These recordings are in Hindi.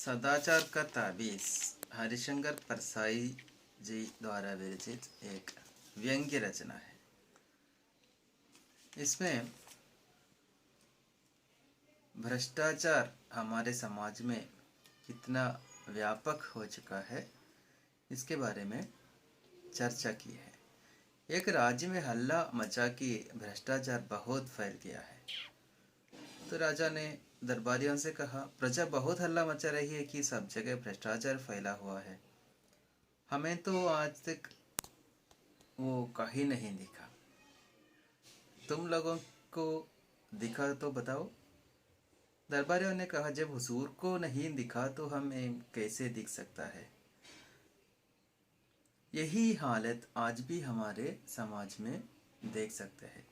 सदाचार का ताबीज हरिशंकर परसाई जी द्वारा विरचित एक व्यंग्य रचना है। इसमें भ्रष्टाचार हमारे समाज में कितना व्यापक हो चुका है इसके बारे में चर्चा की है। एक राज्य में हल्ला मचा कि भ्रष्टाचार बहुत फैल गया है। तो राजा ने दरबारियों से कहा, प्रजा बहुत हल्ला मचा रही है कि सब जगह भ्रष्टाचार फैला हुआ है, हमें तो आज तक वो कहीं नहीं दिखा, तुम लोगों को दिखा तो बताओ। दरबारियों ने कहा, जब हुजूर को नहीं दिखा तो हमें कैसे दिख सकता है। यही हालत आज भी हमारे समाज में देख सकते हैं।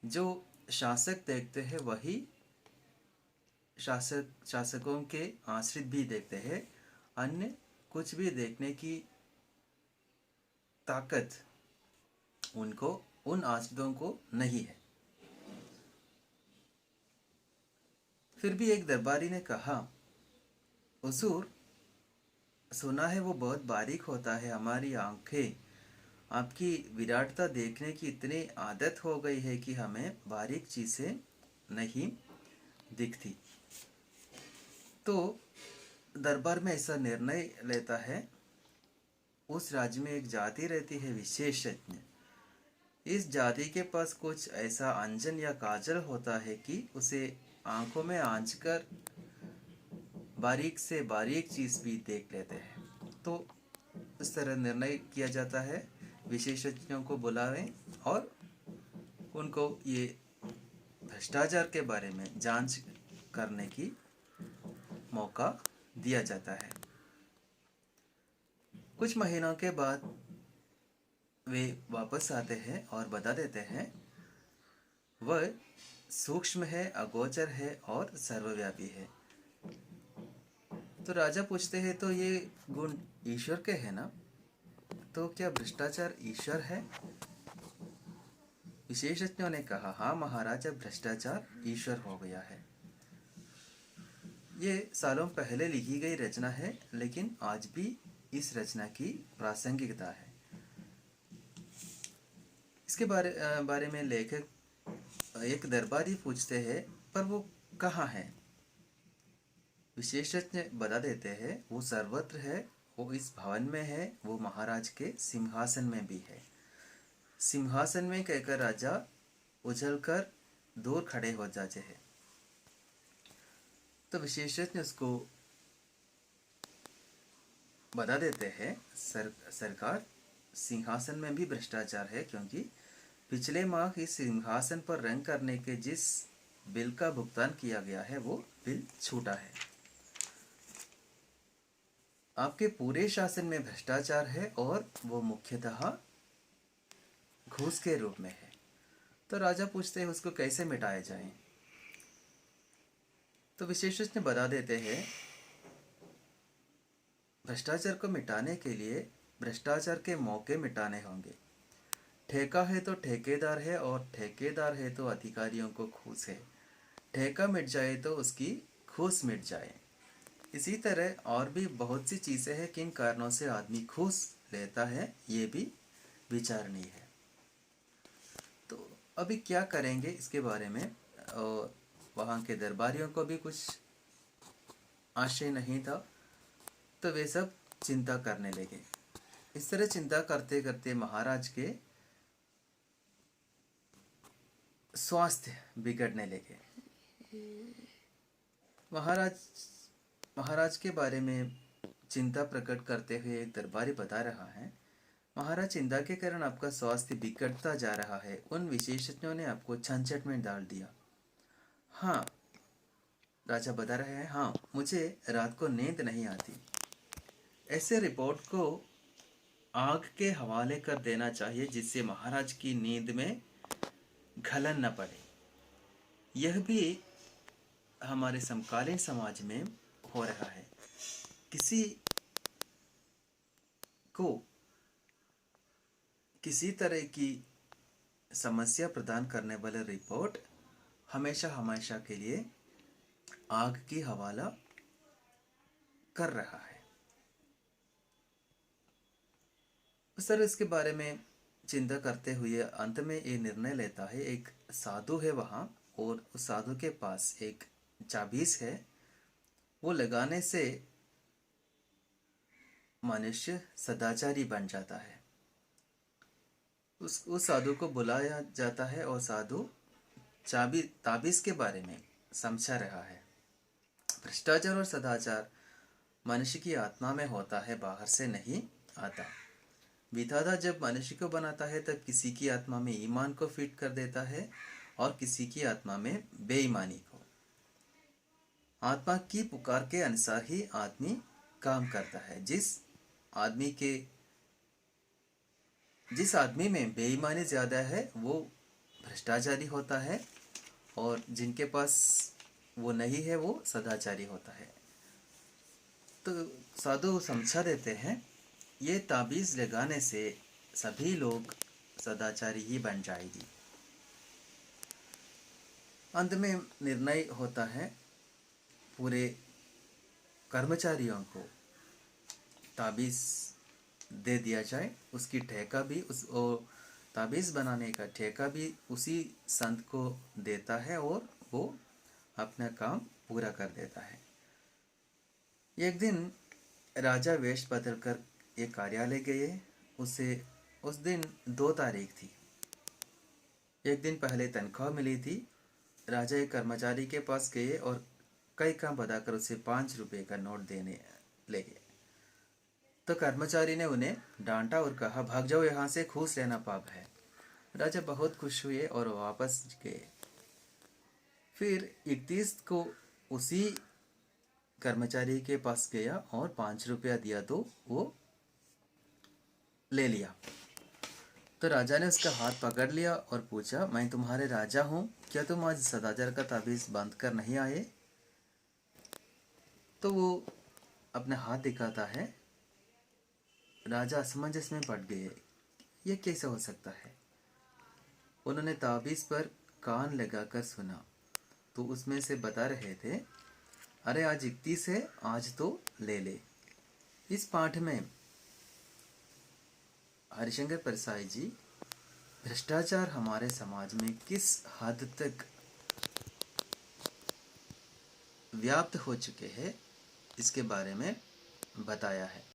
जो शासक देखते हैं वही शासकों के आश्रित भी देखते हैं। अन्य कुछ भी देखने की ताकत उन आश्रितों को नहीं है। फिर भी एक दरबारी ने कहा, हुजूर, सुना है वो बहुत बारीक होता है। हमारी आंखें आपकी विराटता देखने की इतनी आदत हो गई है कि हमें बारीक चीजें नहीं दिखती। तो दरबार में ऐसा निर्णय लेता है। उस राज्य में एक जाति रहती है विशेषज्ञ। इस जाति के पास कुछ ऐसा अंजन या काजल होता है कि उसे आंखों में आंच कर बारीक से बारीक चीज भी देख लेते हैं। तो इस तरह निर्णय किया जाता है, विशेषज्ञों को बुलावें और उनको ये भ्रष्टाचार के बारे में जांच करने की मौका दिया जाता है। कुछ महीनों के बाद वे वापस आते हैं और बता देते हैं वह सूक्ष्म है, अगोचर है और सर्वव्यापी है। तो राजा पूछते हैं, तो ये गुण ईश्वर के हैं ना, तो क्या भ्रष्टाचार ईश्वर है? विशेषज्ञों ने कहा, हाँ महाराज, अब भ्रष्टाचार ईश्वर हो गया है। ये सालों पहले लिखी गई रचना है, लेकिन आज भी इस रचना की प्रासंगिकता है। इसके बारे में लेखक एक दरबारी पूछते हैं, पर वो कहाँ है? विशेषज्ञ बता देते हैं, वो सर्वत्र है, वो इस भवन में है, वो महाराज के सिंहासन में भी है। सिंहासन में कहकर राजा उछलकर दूर खड़े हो जाते हैं। तो विशेषज्ञ उसको बता देते हैं, सरकार, सिंहासन में भी भ्रष्टाचार है, क्योंकि पिछले माह इस सिंहासन पर रंग करने के जिस बिल का भुगतान किया गया है वो बिल छूटा है। आपके पूरे शासन में भ्रष्टाचार है और वो मुख्यतः घूस के रूप में है। तो राजा पूछते हैं, उसको कैसे मिटाया जाए? तो विशेषज्ञ बता देते हैं, भ्रष्टाचार को मिटाने के लिए भ्रष्टाचार के मौके मिटाने होंगे। ठेका है तो ठेकेदार है, और ठेकेदार है तो अधिकारियों को घूस है। ठेका मिट जाए तो उसकी घूस मिट जाए। इसी तरह और भी बहुत सी चीजें हैं किन कारणों से आदमी घूस लेता है, ये भी विचारणीय है। तो अभी क्या करेंगे इसके बारे में वहाँ के दरबारियों को भी कुछ आशय नहीं था, तो वे सब चिंता करने लगे। इस तरह चिंता करते करते महाराज के स्वास्थ्य बिगड़ने लगे। महाराज के बारे में चिंता प्रकट करते हुए एक दरबारी बता रहा है, महाराज, चिंता के कारण आपका स्वास्थ्य बिगड़ता जा रहा है। उन विशेषज्ञों ने आपको झंझट में डाल दिया। हाँ, राजा बता रहे हैं, हाँ, मुझे रात को नींद नहीं आती। ऐसे रिपोर्ट को आग के हवाले कर देना चाहिए, जिससे महाराज की नींद में घलन न पड़े। यह भी हमारे समकालीन समाज में हो रहा है। किसी को किसी तरह की समस्या प्रदान करने वाले रिपोर्ट हमेशा हमेशा के लिए आग की हवाला कर रहा है। सर इसके बारे में चिंता करते हुए अंत में ये निर्णय लेता है। एक साधु है वहाँ, और उस साधु के पास एक चाबीस है। वो लगाने से मनुष्य सदाचारी बन जाता है। उस साधु को बुलाया जाता है और साधु ताबीज के बारे में समझा रहा है। भ्रष्टाचार और सदाचार मनुष्य की आत्मा में होता है, बाहर से नहीं आता। विधाता जब मनुष्य को बनाता है तब किसी की आत्मा में ईमान को फिट कर देता है और किसी की आत्मा में बेईमानी को। आत्मा की पुकार के अनुसार ही आदमी काम करता है। जिस आदमी में बेईमानी ज्यादा है वो भ्रष्टाचारी होता है, और जिनके पास वो नहीं है वो सदाचारी होता है। तो साधु समझा देते हैं ये ताबीज लगाने से सभी लोग सदाचारी ही बन जाएगी। अंत में निर्णय होता है पूरे कर्मचारियों को ताबीज दे दिया जाए। उसकी ठेका भी ताबीज बनाने का ठेका भी उसी संत को देता है और वो अपना काम पूरा कर देता है। एक दिन राजा वेश बदल कर एक कार्यालय गए। उस दिन 2 तारीख थी। एक दिन पहले तनख्वाह मिली थी। राजा एक कर्मचारी के पास गए और कई काम बताकर उसे 5 रुपए का नोट देने लगे। तो कर्मचारी ने उन्हें डांटा और कहा, भाग जाओ यहाँ से, घूस लेना पाप है। राजा बहुत खुश हुए और वापस गए। फिर 31 को उसी कर्मचारी के पास गया और 5 रुपया दिया तो वो ले लिया। तो राजा ने उसका हाथ पकड़ लिया और पूछा, मैं तुम्हारे राजा हूँ, क्या तुम आज सदाचार का ताबीज बांध कर नहीं आए? तो वो अपना हाथ दिखाता है। राजा असमंजस में पड़ गए, ये कैसे हो सकता है? उन्होंने ताबीज पर कान लगाकर सुना तो उसमें से बता रहे थे, अरे आज 31 है, आज तो ले ले। इस पाठ में हरिशंकर परसाई जी भ्रष्टाचार हमारे समाज में किस हद तक व्याप्त हो चुके हैं इसके बारे में बताया है।